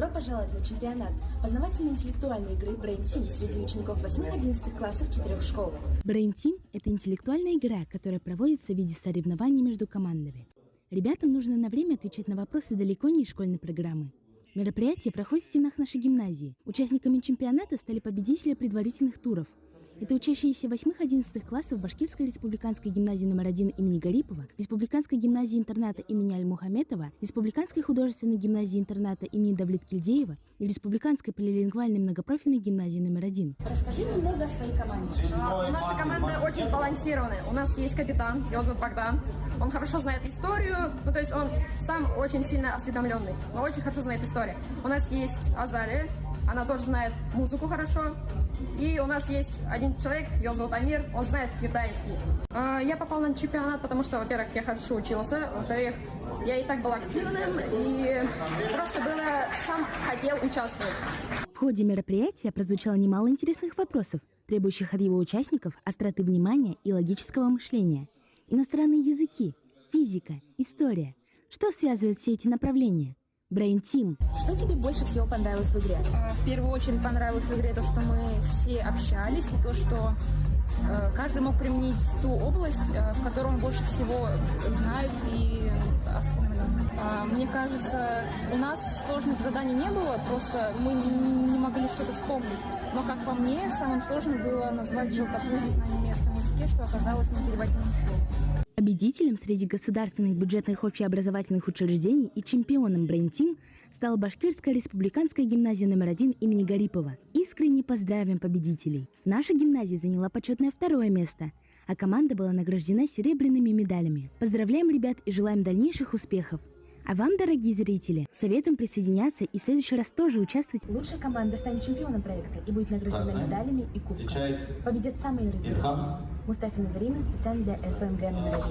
Добро пожаловать на чемпионат познавательной интеллектуальной игры Brain Team среди учеников 8-11 классов 4 школ. Brain Team – это интеллектуальная игра, которая проводится в виде соревнований между командами. Ребятам нужно на время отвечать на вопросы далеко не из школьной программы. Мероприятие проходит в стенах нашей гимназии. Участниками чемпионата стали победители предварительных туров. Это учащиеся 8-11 классов Башкирской республиканской гимназии номер 1 имени Гарипова, Республиканской гимназии-интерната имени Аль-Мухаметова, Республиканской художественной гимназии-интерната имени Давлет-Кильдеева и Республиканской полилингвальной многопрофильной гимназии номер 1. Расскажи немного о своей команде. Наша команда очень сбалансированная. У нас есть капитан, его зовут Богдан. Он хорошо знает историю, то есть он сам очень сильно осведомленный, но очень хорошо знает историю. У нас есть Азалия, она тоже знает музыку хорошо. И у нас есть один человек, его зовут Амир, он знает китайский. Я попал на чемпионат, потому что, во-первых, я хорошо учился, во-вторых, я и так был активным, и просто сам хотел участвовать. В ходе мероприятия прозвучало немало интересных вопросов, требующих от его участников остроты внимания и логического мышления. Иностранные языки, физика, история. Что связывает все эти направления? Brain Team. Что тебе больше всего понравилось в игре? В первую очередь понравилось в игре то, что мы все общались, и то, что каждый мог применить ту область, в которой он больше всего знает и осведомлен. Мне кажется, у нас сложных заданий не было, просто мы не могли что-то вспомнить. Но, как по мне, самым сложным было назвать желтопузик на немецком языке, что оказалось непереводимым словом. Победителем среди государственных бюджетных общеобразовательных учреждений и чемпионом Brain Team стала Башкирская республиканская гимназия номер 1 имени Гарипова. Искренне поздравим победителей! Наша гимназия заняла почетное 2 место, а команда была награждена серебряными медалями. Поздравляем ребят и желаем дальнейших успехов! А вам, дорогие зрители, советуем присоединяться и в следующий раз тоже участвовать. Лучшая команда станет чемпионом проекта и будет награждена медалями и кубком. Победят самые эрудированные. Мустафа Назарина специально для РПМГ номер 1.